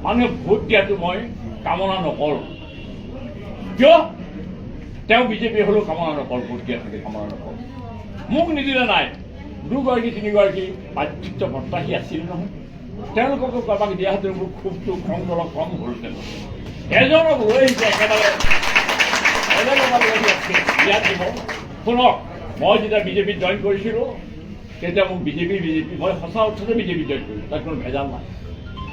মানুহে ভোট দিয়াটো মই কামনা নকৰোঁ। কিয় তেওঁ বিজেপি হ'লেও কামনা নকৰোঁ, ভোট দিয়া থাকে কামনা নকৰোঁ। মোক নিদিলে নাই, দুগৰাকী তিনিগৰাকী প্ৰাৰ্থিত্ব প্ৰত্যাশী আছিল নহয়, তেওঁলোককো কাৰোবাক দিয়া হেঁতেন মোৰ ক্ষোভটো কম অলপ কম হ'লহেঁতেন। এজনক লৈ আহিছে একেবাৰে ইয়াত দিব। শুনক, মই যেতিয়া বিজেপিত জইন কৰিছিলোঁ তেতিয়া মোক বিজেপি মই সঁচা অৰ্থতে বিজেপি জইন কৰিছোঁ, তাত কোনো ভেজাল নাই।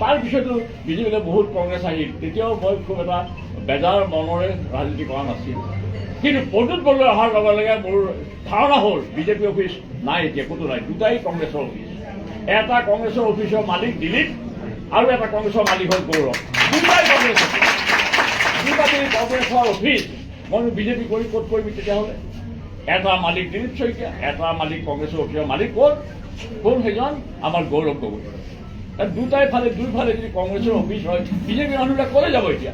তাৰপিছতো বিজেপিলৈ বহুত কংগ্ৰেছ আহিল, তেতিয়াও মই খুব এটা বেজাৰ মনৰে ৰাজনীতি কৰা নাছিলোঁ। কিন্তু প্ৰদ্যুৎ বৰদলৈ অহাৰ লগে লগে মোৰ ধাৰণা হ'ল বিজেপি অফিচ নাই, এতিয়া ক'তো নাই, দুটাই কংগ্ৰেছৰ অফিচ। এটা কংগ্ৰেছৰ অফিচৰ মালিক দিলীপ আৰু এটা কংগ্ৰেছৰ মালিক হ'ল গৌৰৱ, দুটাই কংগ্ৰেছ অফিচ। দুটা যদি কংগ্ৰেছৰ অফিচ মইনো বিজেপি কৰি ক'ত কৰিবি তেতিয়াহ'লে? এটা মালিক দিলীপ শইকীয়া, এটা মালিক কংগ্ৰেছৰ অফিচৰ মালিক কোন সেইজন আমাৰ গৌৰৱ গগৈ। দুটাই ফালে দুইফালে যদি কংগ্ৰেছৰ অফিচ হয় বিজেপি মানুহবিলাক ক'লৈ যাব এতিয়া?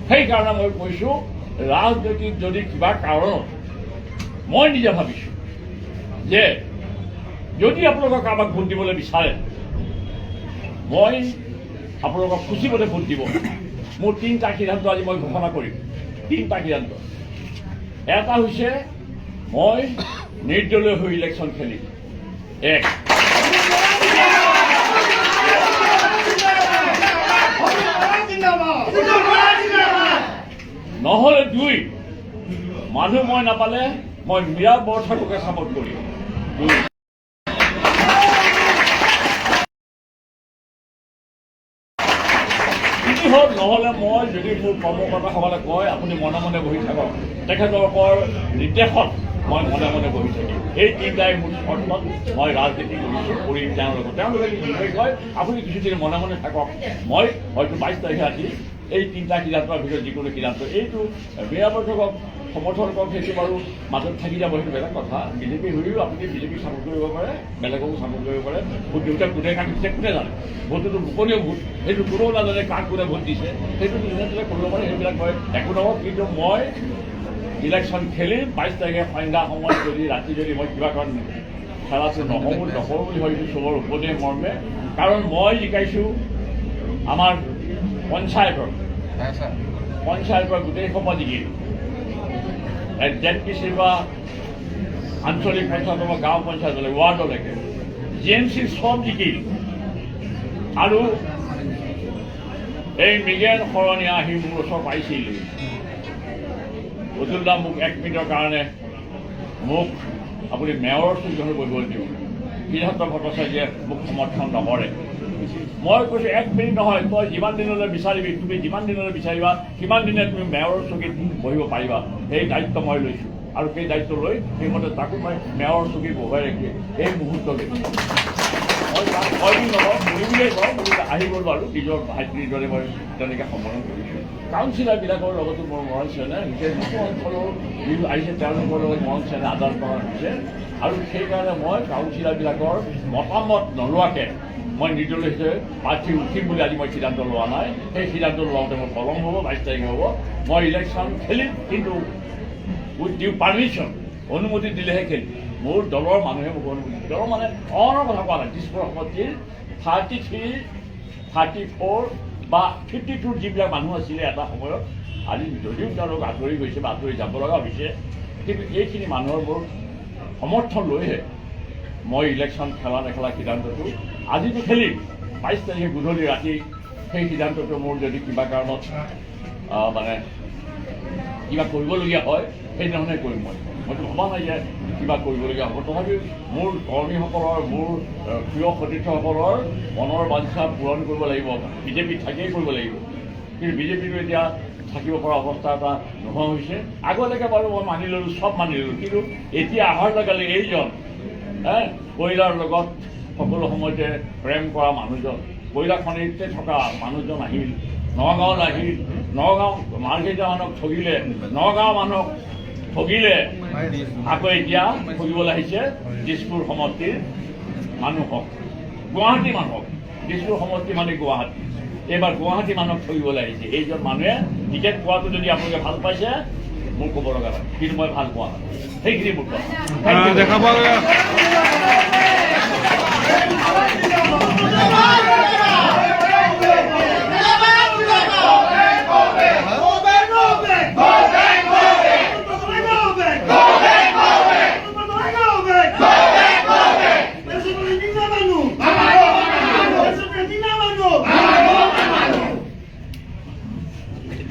সেইকাৰণে মই কৈছোঁ, ৰাজনৈতিক যদি কিবা কাৰণত মই নিজে ভাবিছোঁ যে যদি আপোনালোকক কাৰোবাক ভোট দিবলৈ বিচাৰে মই আপোনালোকক খুচিবলৈ ভোট দিব। মোৰ তিনিটা সিদ্ধান্ত আজি মই ঘোষণা কৰিম, তিনিটা সিদ্ধান্ত। এটা হৈছে মই নিৰ্দলীয় হৈ ইলেকশ্যন খেলিম, এক। নহ'লে দুই, মানুহ মই নাপালে মই মীৰা বৰঠাকুৰকে ছাপোৰ্ট কৰিম, দুই। হ'ল নহ'লে মই যদি মোৰ কৰ্মকৰ্তাসকলে কয় আপুনি মনে মনে বহি থাকক, তেখেতলোকৰ নিৰ্দেশত মই মনে মনে বহি থাকিম। এই তিনিটাই মোৰ চৰ্তত মই ৰাজনীতি কৰিম তেওঁলোকক। তেওঁলোকে যদি কয় আপুনি কিছুদিন মনে মনে থাকক, মই হয়তো 22 তাৰিখে আজি এই তিনিটা সিদ্ধান্তৰ ভিতৰত যিকোনো সিদ্ধান্ত, এইটো মীৰা বৰঠাকুৰক সমৰ্থন কৰক সেইটো বাৰু মাজত থাকি যাব, সেইটো বেলেগ কথা। বিজেপি হৈও আপুনি বিজেপিক ছাপোৰ্ট কৰিব পাৰে, বেলেগকো ছাপোৰ্ট কৰিব পাৰে। ভোট দিওঁতে কোনে কাক দিছে কোনে জানে, ভোটটোতো গোপনীয় ভোট, সেইটো কোনেও নাজানে কাক কোনে ভোট দিছে, সেইটো যোনে যোনে কৰিব পাৰে, সেইবিলাক মই একো নকওঁ। কিন্তু মই ইলেকশ্যন খেলিম 22 তাৰিখে সন্ধ্যা সময়ত যদি ৰাতি যদি মই কিবা কাৰণ খেলাটো নকৰোঁ বুলি ভাবিছোঁ চবৰ উপদেশ মৰ্মে। কাৰণ মই জিকাইছোঁ আমাৰ পঞ্চায়তৰ গোটেই সময় জিকিলোঁ, ZPC বা আঞ্চলিক পঞ্চায়ত বা গাঁও পঞ্চায়তলৈ ৱাৰ্ডলৈকে GMC চব জিকিল। আৰু এই মৃগেন শৰণীয়া আহি মোৰ ওচৰ পাইছিল, অতুল দা মোক 1 মিনিটৰ কাৰণে মোক আপুনি মেয়ৰৰ চকীখনত বহিবলৈ দিব, সিদ্ধাৰ্থ ভট্টাচাৰ্যে মোক সমৰ্থন নকৰে। মই কৈছোঁ 1 মিনিট নহয়, তই যিমান দিনলৈ বিচাৰিবি, তুমি যিমান দিনলৈ বিচাৰিবা সিমান দিনে তুমি মেয়ৰৰ চকীত বহিব পাৰিবা। সেই দায়িত্ব মই লৈছোঁ আৰু সেই দায়িত্ব লৈ সেইমতে তাকো মই মেয়ৰৰ চকী বহুৱাই ৰাখি এই মুহূৰ্তলৈ মই তাক 6 দিন নকওঁ, বুলি বুলিয়েই কওঁ, আহি গ'ল বাৰু নিজৰ ভাইটিৰ দৰে মই তেনেকৈ সম্বোধন কৰিছোঁ। কাউন্সিলাৰবিলাকৰ লগতো মোৰ মৰম চেনেহ হৈছে, যিটো অঞ্চলৰ যিটো আহিছে তেওঁলোকৰ লগত মৰম চেনেহ আদান প্ৰদান হৈছে। আৰু সেইকাৰণে মই কাউন্সিলাৰবিলাকৰ মতামত নোলোৱাকৈ মই নিৰ্দলীয় হিচাপে প্ৰাৰ্থী উঠিম বুলি আজি মই সিদ্ধান্ত লোৱা নাই। সেই সিদ্ধান্ত লোৱাওঁতে মোৰ পলম হ'ব, 22 তাৰিখে হ'ব। মই ইলেকশ্যন খেলিম, কিন্তু উইথ ডিউ পাৰ্মিশ্যন, অনুমতি দিলেহে খেলিম। মোৰ দলৰ মানুহে মোক অনুমতি, দলৰ মানে অনৰ কথা কোৱা নাই, দিছপুৰ সমষ্টিৰ 33, 34 বা 52 যিবিলাক মানুহ আছিলে এটা সময়ত, আজি যদিও তেওঁলোক আঁতৰি গৈছে বা আঁতৰি যাব লগা হৈছে, কিন্তু এইখিনি মানুহৰ মোৰ সমৰ্থন লৈহে মই ইলেকশ্যন খেলা নেখেলা সিদ্ধান্তটো আজিতো খেলিম। 22 তাৰিখে গধূলি ৰাতি সেই সিদ্ধান্তটো মোৰ যদি কিবা কাৰণত মানে কিবা কৰিবলগীয়া হয় সেইদিনাখনে কৰিম। মইতো ভবা নাই যে কিবা কৰিবলগীয়া হ'ব, তথাপিও মোৰ কৰ্মীসকলৰ, মোৰ প্ৰিয় সতীৰ্থসকলৰ মনৰ বাঞ্ছা পূৰণ কৰিব লাগিব, বিজেপি থাকিয়েই কৰিব লাগিব। কিন্তু বিজেপিটো এতিয়া থাকিব পৰা অৱস্থা এটা নোহোৱা হৈছে। আগলৈকে বাৰু মই মানি ল'লোঁ, চব মানি ল'লোঁ, কিন্তু এতিয়া অহাৰ লগে লগে এইজন কয়লাৰ লগত সকলো সময়তে প্ৰেম কৰা মানুহজন, কয়লা খনিতে থকা মানুহজন আহিল, নগাঁৱত আহিল, নগাঁও মাৰ্ঘেৰিটা মানুহক ঠগিলে, নগাঁও মানুহক ঠগিলে, আকৌ এতিয়া ঠগিবলৈ আহিছে দিছপুৰ সমষ্টিৰ মানুহক, গুৱাহাটী মানুহক। দিছপুৰ সমষ্টি মানে গুৱাহাটী, এইবাৰ গুৱাহাটী মানুহক ঠগিবলৈ আহিছে। এইজন মানুহে টিকেট পোৱাটো যদি আপোনালোকে ভাল পাইছে মোৰ ক'ব লগা নাই, কিন্তু মই ভাল পোৱা নাই। সেইখিনি মোৰ কথা।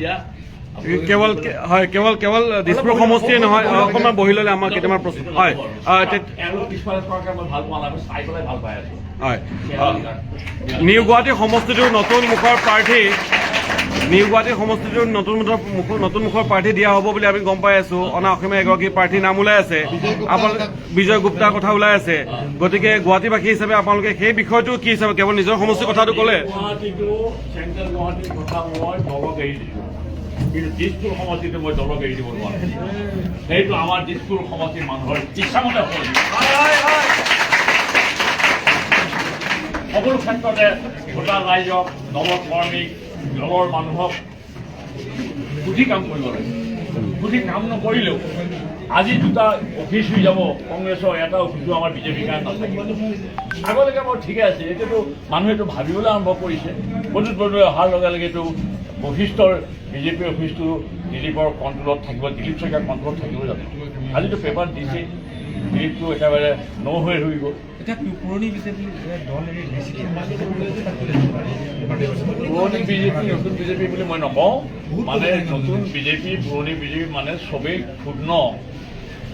এতিয়া কেৱল হয় কেৱল কেৱল দিছপুৰ সমষ্টিয়ে নহয় অকণমান বহি ল'লে আমাৰ কেইটামান প্ৰশ্ন হয় পিছফালে চৰকাৰ মই ভাল পোৱা নাই, চাই পেলাই ভাল পাই আছো। হয় নিউ গুৱাহাটী সমষ্টিটোৰ নতুন মুখৰ প্ৰাৰ্থী নিউ গুৱাহাটী সমষ্টিটোৰ নতুন মুখৰ প্ৰাৰ্থী দিয়া হ'ব বুলি আমি গম পাই আছো। অনা অসমীয়া এগৰাকী প্ৰাৰ্থীৰ নাম ওলাই আছে, আপোনালোকে বিজয় গুপ্তাৰ কথা ওলাই আছে। গতিকে গুৱাহাটীবাসী হিচাপে আপোনালোকে সেই বিষয়টো কি হিচাপে কেৱল নিজৰ সমষ্টিৰ কথাটো ক'লে? গুৱাহাটীটো চেণ্ট্ৰেল গুৱাহাটীৰ কথা মই দলক এৰি দিছোঁ, কিন্তু দিছপুৰ সমষ্টিটো মই দলক এৰি দিব নোৱাৰো। সেইটো আমাৰ দিছপুৰ সমষ্টিৰ মানুহৰ ইচ্ছামতে সকলো ক্ষেত্ৰতে ভোটাৰ ৰাইজক, দলৰ কৰ্মীক, দলৰ মানুহক বুজি কাম কৰিব লাগে। বুজি কাম নকৰিলেও আজি দুটা অফিচ হৈ যাব কংগ্ৰেছৰ, এটা অফিচো আমাৰ বিজেপিৰ কাৰণে নাথাকিব। আগলৈকে মই ঠিকে আছে, এতিয়াতো মানুহেতো ভাবিবলৈ আৰম্ভ কৰিছে। প্ৰদ্যুৎ বৰদলৈ অহাৰ লগে লগেতো বশিষ্ঠৰ বিজেপিৰ অফিচটো দিলীপৰ কণ্ট্ৰলত থাকিব, দিলীপ শইকীয়াৰ কণ্ট্ৰলত থাকিব জানো? আজিতো পেপাৰ দিছে দিলীপটো একেবাৰে হৈ গ'ল। পুৰণি বিজেপি দল পুৰণি বিজেপি নতুন বিজেপি বুলি মই নকওঁ, মানে নতুন বিজেপি পুৰণি বিজেপি মানে চবেই ক্ষুণ্ণ,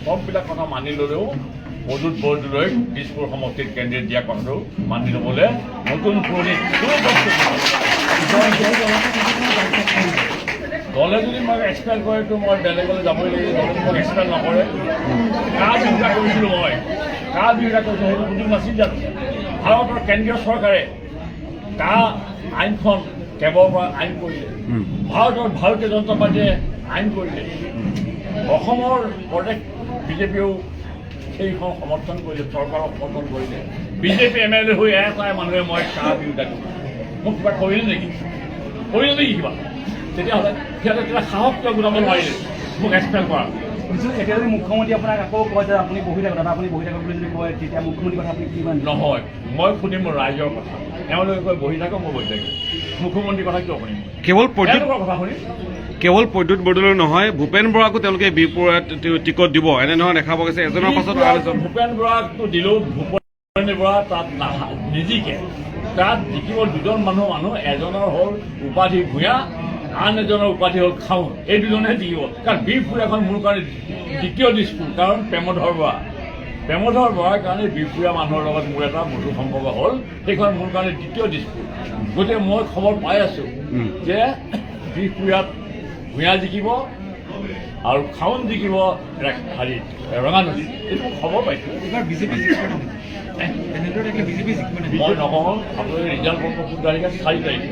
সববিলাক কথা মানি ল'লেও প্ৰদ্যুৎ বৰদলৈ দিছপুৰ সমষ্টিত কেন্দ্ৰীয় দিয়া কথাটো মানি ল'বলৈ নতুন পুৰণি দলে যদি মই এক্সপেল কৰেতো মই বেলেগলৈ যাবই লাগিব। দলে মোক এক্সপেল নকৰে। কাৰ বিৰোধিতা কৰিছিলোঁ মই, কাৰ বিৰোধিতা কৰিছিলোঁ সেইটো সুযোগ নাছিল জানো? ভাৰতৰ কেন্দ্ৰীয় চৰকাৰে কাৰ আইনখন কেৱৰ পৰা আইন কৰিলে, ভাৰতীয় জনতা পাৰ্টীয়ে আইন কৰিলে, অসমৰ প্ৰদেশ বিজেপিয়েও সেইখন সমৰ্থন কৰিলে, চৰকাৰক সমৰ্থন কৰিলে। বিজেপি MLA হৈ এটাই মানুহে মই কাৰ বিৰোধিতা কৰিলোঁ, মোক কিবা কৰিলে নেকি কিবা? তেতিয়াহ'লে সিহঁতে তেতিয়া সাহস কিয় গোটাব নোৱাৰিলে মোক এক্সপেল কৰা? এতিয়া যদি মুখ্যমন্ত্ৰী আপোনাক আকৌ কয় যে আপুনি বহি থাকক, দাদা আপুনি বহি থাকক বুলি যদি কয়, তেতিয়া মুখ্যমন্ত্ৰীৰ কথা আপুনি কি মানে? নহয়, মই শুনিম ৰাইজৰ কথা। তেওঁলোকে কয় বহি থাকক, মই বহি থাকিম। মুখ্যমন্ত্ৰীৰ কথা কিয় শুনিম? কেৱল প্ৰদ্যুৎ বৰদলৈ নহয়, ভূপেন বৰাকো তেওঁলোকে বিপুৰত টিকট দিব এনেধৰণৰ দেখা পোৱা গৈছে। এজনৰ পাছত ভূপেন বৰাকতো দিলেও ভূপেন বৰা তাত নিজিকে। তাত জিকিব দুজন মানুহ, এজনৰ হ'ল উপাধি ভূঞা, আন এজনৰ উপাধি হ'ল খাউন। এই দুজনেহে জিকিব। কাৰণ বিহপুৰ এখন মোৰ কাৰণে দ্বিতীয় দিছপুৰ, কাৰণ প্ৰেমধৰ বৰাৰ কাৰণে বিহপুৰীয়া মানুহৰ লগত মোৰ এটা মধুৰ সম্পৰ্ক হ'ল। সেইখন মোৰ কাৰণে দ্বিতীয় দিছপুৰ। গতিকে মই খবৰ পাই আছো যে বিহপুৰীয়াত ভূঞা জিকিব আৰু খাউন জিকিব ৰঙানদী। এইটো মই খবৰ পাইছোঁ। মই নকওঁ, আপোনালোকে ৰিজাল্ট খুব তাৰিখে 4 তাৰিখে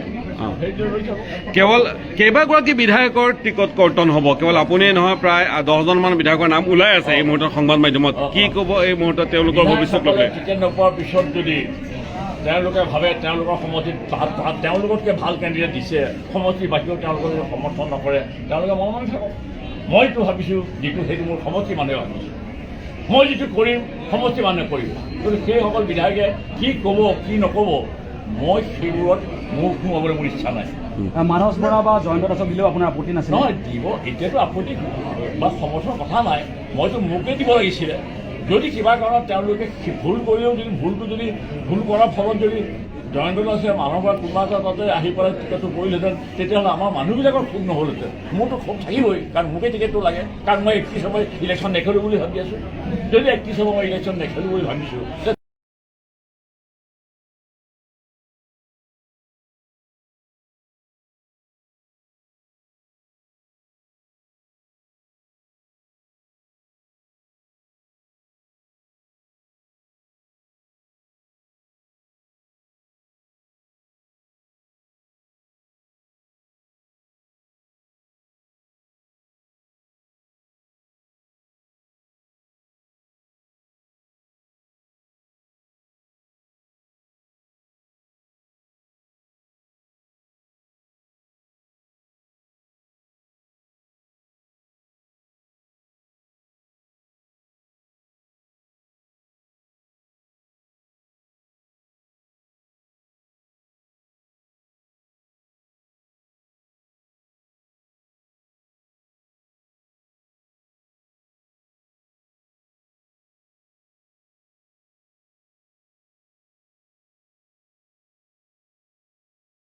কেৱল কেইবাগৰাকী বিধায়কৰ টিকট কৰ্তন হ'ব? কেৱল আপুনিয়ে নহয়, প্ৰায় 10জনমান বিধায়কৰ নাম ওলাই আছে এই মুহূৰ্তত সংবাদ মাধ্যমত। কি ক'ব এই মুহূৰ্তত তেওঁলোকৰ ভৱিষ্যত লৈ? টিকেট নোপোৱাৰ পিছত যদি তেওঁলোকে ভাবে তেওঁলোকৰ সমষ্টিত তেওঁলোকতকৈ ভাল কেণ্ডিডেট দিছে, সমষ্টিৰ বাকীও তেওঁলোকক সমৰ্থন নকৰে, তেওঁলোকে মনে মনে থাকক। মইতো ভাবিছোঁ যিটো সেইটো মোৰ সমষ্টি মানুহে ভাবিছোঁ, মই যিটো কৰিম সমষ্টি মানুহে কৰিব। গতিকে সেইসকল বিধায়কে কি ক'ব কি নক'ব মই সেইবোৰত মুখ সোমাবলৈ মোৰ ইচ্ছা নাই। মানস বৰা বা জয়ন্ত দাসক দিলেও আপোনাৰ আপত্তি নাছিল? নহয়, দিব। এতিয়াতো আপত্তি বা সমৰ্থনৰ কথা নাই, মইতো মোকেই দিব লাগিছিলে। যদি কিবা কাৰণত তেওঁলোকে ভুল কৰিলেও ভুল কৰাৰ ফলত যদি জয়ন্ত দাসে মানস বৰা কোনোবা এটা তাতে আহি পেলাই টিকেটটো কৰিলেহেঁতেন, তেতিয়াহ'লে আমাৰ মানুহবিলাকৰ ক্ষোভ নহ'লহেঁতেন। মোৰতো ক্ষোভ থাকিবই, কাৰণ মোকেই টিকেটটো লাগে, কাৰণ মই 31 সময় ইলেকশ্যন নেখেলোঁ বুলি ভাবি আছোঁ। যদি 31 সময় মই ইলেকশ্যন নেখেলোঁ বুলি ভাবিছোঁ,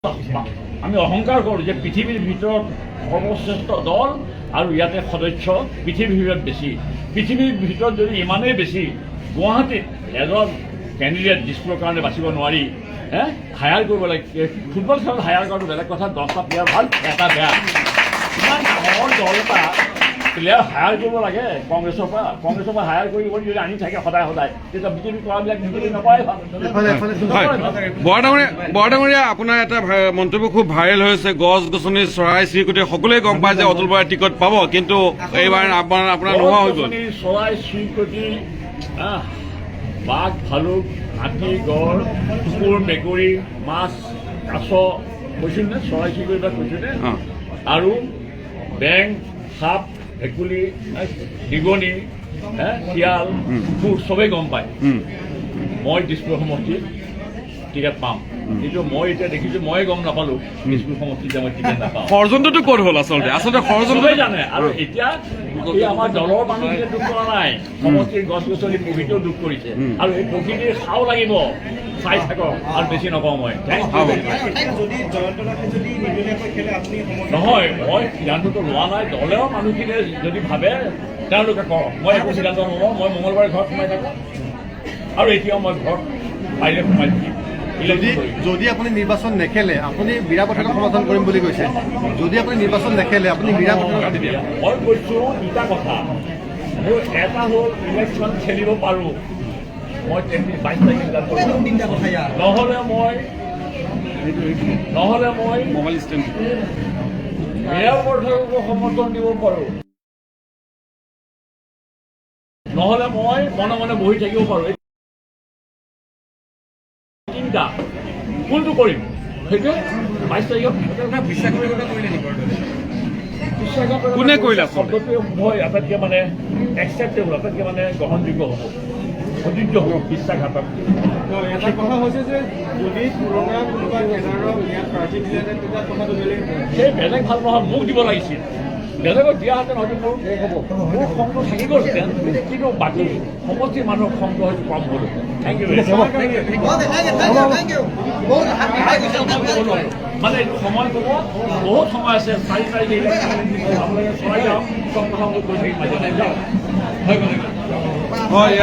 আমি অহংকাৰ কৰোঁ যে পৃথিৱীৰ ভিতৰত সৰ্বশ্ৰেষ্ঠ দল আৰু ইয়াতে সদস্য পৃথিৱীৰ ভিতৰত বেছি। পৃথিৱীৰ ভিতৰত যদি ইমানেই বেছি, গুৱাহাটীত এজন কেণ্ডিডেট দিছপুৰৰ কাৰণে বাচিব নোৱাৰি, হায়াৰ কৰিব লাগে। ফুটবল খেলত হায়াৰ কৰাটো বেলেগ কথা, 10টা প্লেয়াৰ ভাল, এটা বেয়া। ইমান ডাঙৰ দল এটা প্লেয়াৰ হায়াৰ কৰিব লাগে কংগ্ৰেছৰ পৰা হায়াৰ কৰিব যদি আনি থাকে সদায় তেতিয়া বিজেপি কৰাবিলাক বিজেপি নকৰাই ভাল। বৰডাঙৰীয়া, আপোনাৰ এটা মন্তব্য খুব ভাইৰেল হৈছে, গছ গছনি চৰাই চিৰিকটি সকলোৱে গম পায় যে অতুল বৰাই টিকট পাব, কিন্তু এইবাৰ আপোনাৰ নোহোৱা হৈ গ'ল। চৰাই চিৰিকটি, বাঘ ভালুক হাতী গড় কুকুৰ মেকুৰী মাছ কাছ কৈছোঁ নে, চৰাই চিৰিকটিবিলাক কৈছোঁ নে, আৰু বেং সাপ ভেকুলী নিগনি শিয়াল কুকুৰ চবেই গম পায় মই দিছপুৰ সমষ্টিত টিকেট পাম। কিন্তু মই এতিয়া দেখিছোঁ ময়ে গম নাপালোঁ দিছপুৰ সমষ্টিত যে মই টিকেট নাপাওঁ। ষড়যন্ত্ৰটো ক'ত হ'ল আচলতে চবেই জানে। আৰু এতিয়া এই আমাৰ দলৰ মানুহখিনিয়ে দুখ কৰা নাই, সমষ্টিৰ গছ গছনি প্ৰকৃতিও দুখ কৰিছে। আৰু এই প্ৰকৃতিৰ খাও লাগিব, চাই থাকক আৰু বেছি নকওঁ মই। নহয়, মই সিদ্ধান্তটো লোৱা নাই, দলৰ মানুহখিনিয়ে যদি ভাবে তেওঁলোকে কৰক, মই একো সিদ্ধান্ত নলওঁ। মই মঙলবাৰে ঘৰত সোমাই থাকোঁ আৰু এতিয়াও মই ঘৰত পাৰিলে সোমাই থাকিম। যদি আপুনি নিৰ্বাচন নেখেলে আপুনি বীৰা পথাৰক সমৰ্থন কৰিম বুলি কৈছে, যদি আপুনি নিৰ্বাচন নেখেলে আপুনি বীৰা পথাৰক কাটি দিয়ে। মই কৈছোঁ দুটা কথা, মোৰ এটা হ'ল ইলেকশ্যন খেলিব পাৰোঁ, মই 22 তাৰিখে নহ'লে মই মোবাইল ষ্টেণ্ড বীৰা পথাৰকো সমৰ্থন দিব পাৰোঁ, নহ'লে মই মনে মনে বহি থাকিব পাৰোঁ। তিনিটা কোনটো কৰিম সেইটোৱে 22 তাৰিখত কোনে কৰিলে শব্দটোৱে মই আটাইতকৈ মানে একচেপ্টেবল, আটাইতকৈ মানে গ্ৰহণযোগ্য হ'ব, সৌন্দৰ্য হ'ব বিশ্বাসঘাতক। এটা কথা হৈছে যে যদি পুৰণা কোনোবা কেডাৰৰ ইয়াত প্ৰাৰ্থী দিলেহেঁতেন তেতিয়া কথাটো বেলেগ। সেই বেলেগ ভাল নহয়, মোক দিব লাগিছিল। বেলেগক দিয়াহেঁতেন হয়তো মোৰ খংটো থাকি গ'লহেঁতেন, কিন্তু বাকী সমষ্টিৰ মানুহৰ খংটো হয়তো কম হ'লহেঁতেন। থেংক ইউ ভেৰি মাছ। মানে এইটো সময় ক'ব, বহুত সময় আছে, 4 তাৰিখে আপোনালোকে চলাই যাওক, চব কথা কৈ থাকিম মাজে মাজে যাওক। হৈ গ'ল। হয়,